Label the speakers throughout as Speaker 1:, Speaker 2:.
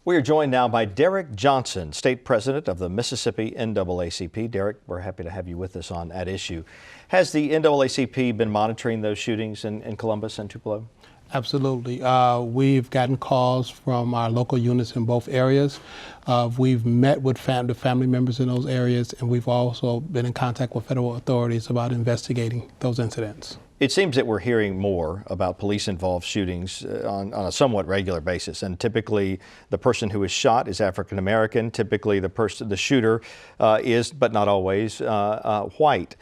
Speaker 1: We are joined now by Derrick Johnson, State President of the Mississippi NAACP. Derrick, we're happy to have you with us on At Issue. Has the NAACP been monitoring those shootings in Columbus and Tupelo?
Speaker 2: Absolutely. We've gotten calls from our local units in both areas. We've met with the family members in those areas, and we've also been in contact with federal authorities about investigating those incidents.
Speaker 1: It seems that we're hearing more about police-involved shootings on a somewhat regular basis, and typically the person who is shot is African American. Typically the shooter is, but not always, white.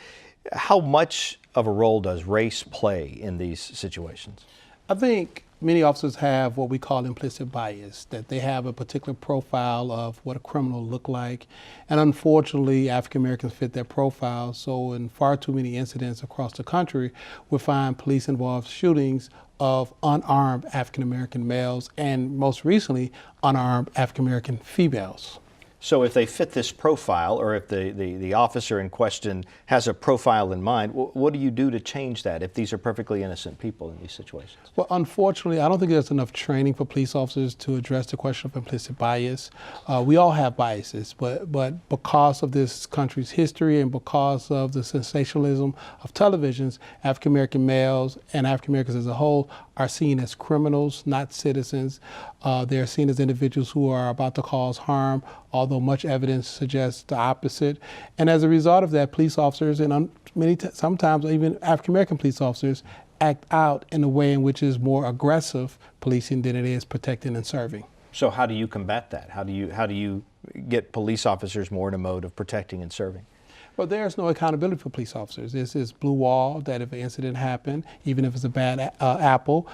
Speaker 1: How much of a role does race play in these situations?
Speaker 2: I think many officers have what we call implicit bias, that they have a particular profile of what a criminal look like. And unfortunately, African Americans fit that profile. So in far too many incidents across the country, we find police-involved shootings of unarmed African American males and most recently, unarmed African American females.
Speaker 1: So if they fit this profile, or if the officer in question has a profile in mind, what do you do to change that if these are perfectly innocent people in these situations?
Speaker 2: Well, unfortunately, I don't think there's enough training for police officers to address the question of implicit bias. We all have biases, but because of this country's history and because of the sensationalism of televisions, African American males and African Americans as a whole are seen as criminals, not citizens. They're seen as individuals who are about to cause harm, although much evidence suggests the opposite. And as a result of that, police officers and sometimes even African American police officers act out in a way in which is more aggressive policing than it is protecting and serving.
Speaker 1: So how do you combat that? How do you get police officers more in a mode of protecting and serving?
Speaker 2: Well, there's no accountability for police officers. There's this blue wall that if an incident happened, even if it's a bad apple,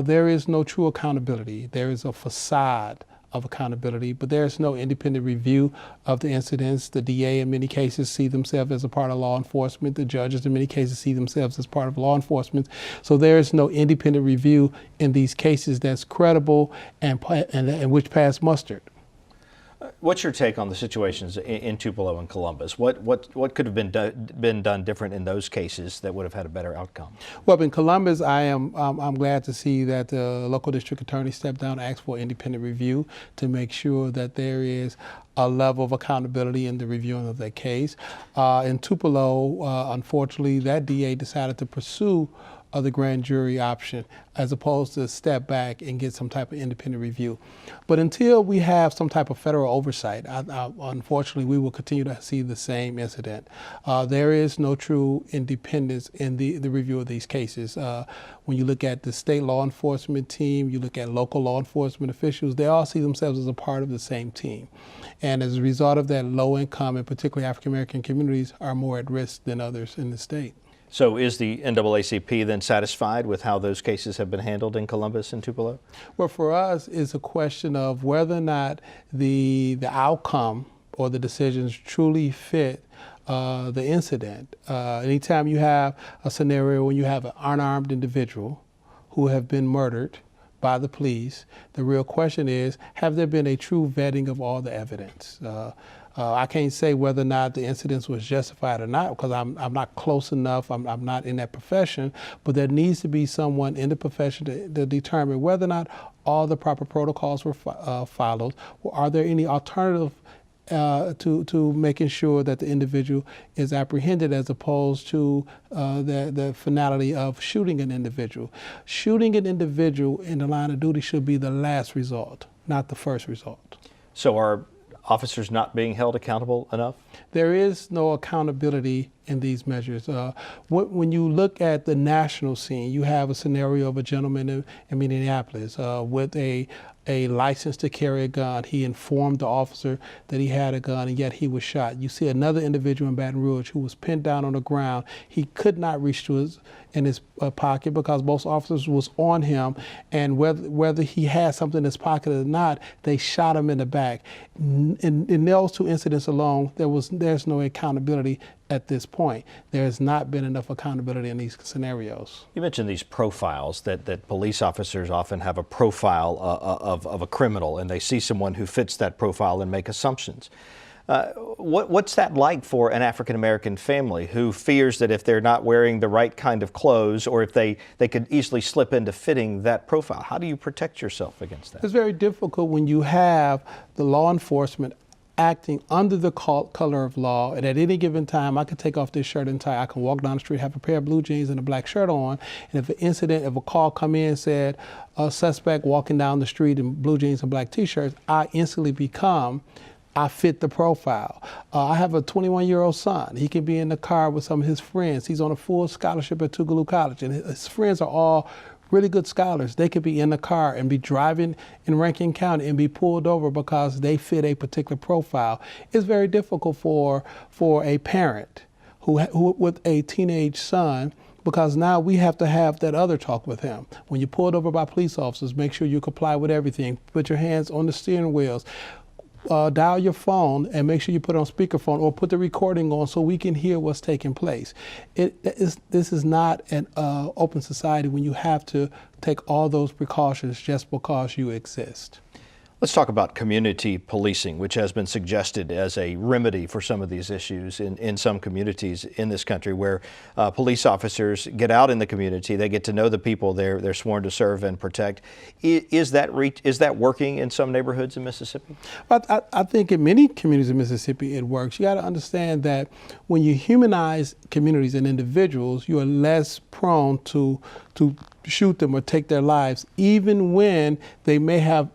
Speaker 2: there is no true accountability. There is a facade of accountability, but there's no independent review of the incidents. The DA in many cases see themselves as a part of law enforcement. The judges in many cases see themselves as part of law enforcement. So there is no independent review in these cases that's credible and which pass muster.
Speaker 1: What's your take on the situations in Tupelo and Columbus? What could have been done different in those cases that would have had a better outcome?
Speaker 2: Well, in Columbus, I'm glad to see that the local district attorney stepped down and asked for independent review to make sure that there is a level of accountability in the reviewing of that case. In Tupelo, unfortunately, that DA decided to pursue the grand jury option as opposed to step back and get some type of independent review. But until we have some type of federal oversight, unfortunately, we will continue to see the same incident. There is no true independence in the review of these cases. When you look at the state law enforcement team, you look at local law enforcement officials, they all see themselves as a part of the same team. And as a result of that, low income and particularly African American communities are more at risk than others in the state.
Speaker 1: So is the NAACP then satisfied with how those cases have been handled in Columbus and Tupelo?
Speaker 2: Well, for us, it's a question of whether or not the outcome or the decisions truly fit the incident. Anytime you have a scenario when you have an unarmed individual who have been murdered by the police, the real question is, have there been a true vetting of all the evidence? I can't say whether or not the incident was justified or not because I'm not close enough, I'm not in that profession, but there needs to be someone in the profession to determine whether or not all the proper protocols were followed, or are there any alternative to making sure that the individual is apprehended as opposed to the finality of shooting an individual. Shooting an individual in the line of duty should be the last result, not the first result.
Speaker 1: So are officers not being held accountable enough?
Speaker 2: There is no accountability in these measures. When you look at the national scene, you have a scenario of a gentleman in Minneapolis with a license to carry a gun. He informed the officer that he had a gun, and yet he was shot. You see another individual in Baton Rouge who was pinned down on the ground. He could not reach in his pocket because both officers was on him, and whether he had something in his pocket or not, they shot him in the back. In those two incidents alone, there's no accountability at this point. There has not been enough accountability in these scenarios.
Speaker 1: You mentioned these profiles, that police officers often have a profile of a criminal, and they see someone who fits that profile and make assumptions. What's that like for an African-American family who fears that if they're not wearing the right kind of clothes, or if they could easily slip into fitting that profile? How do you protect yourself against that?
Speaker 2: It's very difficult when you have the law enforcement acting under the color of law, and at any given time I could take off this shirt and tie, I can walk down the street, have a pair of blue jeans and a black shirt on, and if a call come in and said a suspect walking down the street in blue jeans and black t-shirts, I instantly I fit the profile. I have a 21-year-old son. He can be in the car with some of his friends. He's on a full scholarship at Tougaloo College, and his friends are all really good scholars. They could be in the car and be driving in Rankin County and be pulled over because they fit a particular profile. It's very difficult for a parent who with a teenage son, because now we have to have that other talk with him. When you're pulled over by police officers, make sure you comply with everything. Put your hands on the steering wheels. Dial your phone and make sure you put it on speakerphone or put the recording on so we can hear what's taking place. This is not an open society when you have to take all those precautions just because you exist.
Speaker 1: Let's talk about community policing, which has been suggested as a remedy for some of these issues in some communities in this country, where police officers get out in the community, they get to know the people they're sworn to serve and protect. Is that working in some neighborhoods in Mississippi?
Speaker 2: I think in many communities in Mississippi it works. You got to understand that when you humanize communities and individuals, you are less prone to shoot them or take their lives, even when they may have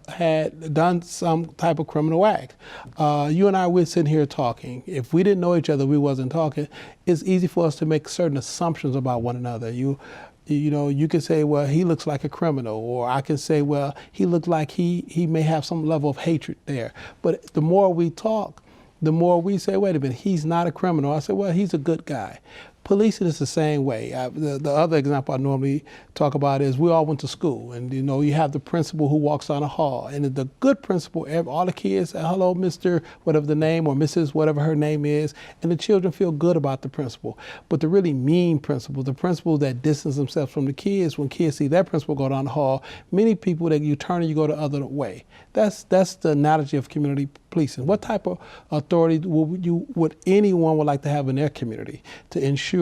Speaker 2: done some type of criminal act. You and I, we're sitting here talking. If we didn't know each other, we wasn't talking. It's easy for us to make certain assumptions about one another. You can say, well, he looks like a criminal, or I can say, well, he looked like he may have some level of hatred there. But the more we talk, the more we say, wait a minute, he's not a criminal. I say, well, he's a good guy. Policing is the same way. The other example I normally talk about is we all went to school, and you have the principal who walks down the hall, and the good principal, all the kids say, hello, Mr. whatever the name, or Mrs. whatever her name is, and the children feel good about the principal. But the really mean principal, the principal that distance themselves from the kids, when kids see that principal go down the hall, many people that you turn and you go the other way. That's the analogy of community policing. What type of authority would anyone would like to have in their community to ensure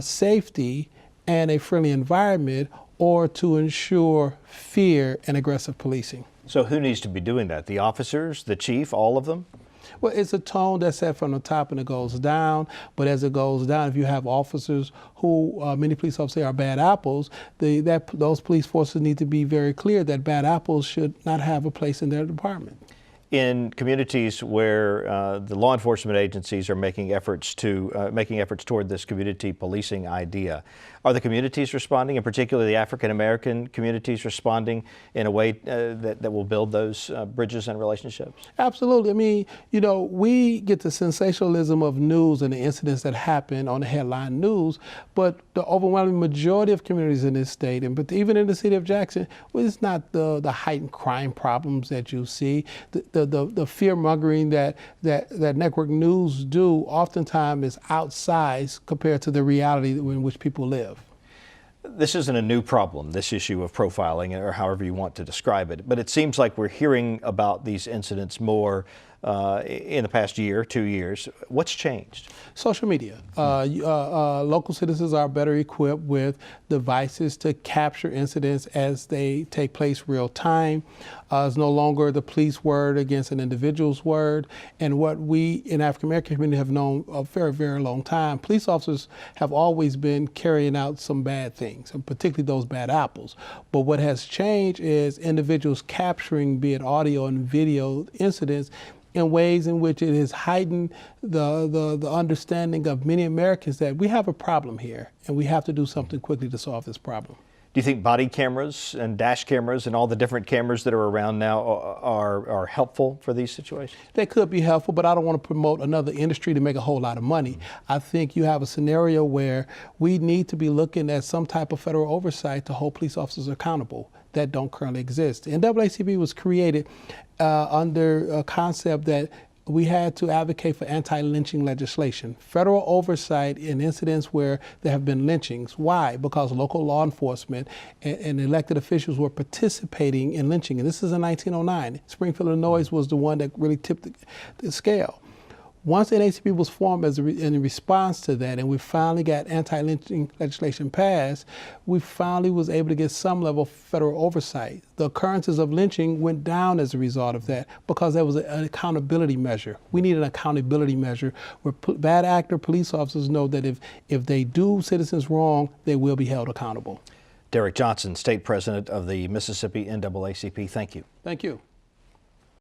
Speaker 2: safety and a friendly environment, or to ensure fear and aggressive policing?
Speaker 1: So who needs to be doing that? The officers, the chief, all of them?
Speaker 2: Well, it's a tone that's set from the top and it goes down. But as it goes down, if you have officers who many police officers say are bad apples, those police forces need to be very clear that bad apples should not have a place in their department.
Speaker 1: In communities where the law enforcement agencies are making efforts toward this community policing idea, are the communities responding, and particularly the African American communities responding in a way that will build those bridges and relationships?
Speaker 2: Absolutely. I mean, we get the sensationalism of news and the incidents that happen on the headline news, but the overwhelming majority of communities in this state, but even in the city of Jackson, well, it's not the heightened crime problems that you see. The fear mongering that network news do oftentimes is outsized compared to the reality in which people live.
Speaker 1: This isn't a new problem, this issue of profiling, or however you want to describe it, but it seems like we're hearing about these incidents more in the past year, 2 years. What's changed? Social media.
Speaker 2: Local citizens are better equipped with devices to capture incidents as they take place real time. It's no longer the police word against an individual's word. And what we in African American community have known a very, very long time, police officers have always been carrying out some bad things, and particularly those bad apples. But what has changed is individuals capturing, be it audio and video incidents, in ways in which it has heightened the understanding of many Americans that we have a problem here and we have to do something quickly to solve this problem.
Speaker 1: Do you think body cameras and dash cameras and all the different cameras that are around now are helpful for these situations?
Speaker 2: They could be helpful, but I don't want to promote another industry to make a whole lot of money. I think you have a scenario where we need to be looking at some type of federal oversight to hold police officers accountable that don't currently exist. The NAACP was created under a concept that we had to advocate for anti-lynching legislation, federal oversight in incidents where there have been lynchings. Why? Because local law enforcement and elected officials were participating in lynching. And this is in 1909. Springfield, Illinois was the one that really tipped the scale. Once NAACP was formed in response to that, and we finally got anti-lynching legislation passed, we finally was able to get some level of federal oversight. The occurrences of lynching went down as a result of that because there was an accountability measure. We need an accountability measure where bad actor police officers know that if they do citizens wrong, they will be held accountable.
Speaker 1: Derrick Johnson, State President of the Mississippi NAACP, thank you.
Speaker 2: Thank you.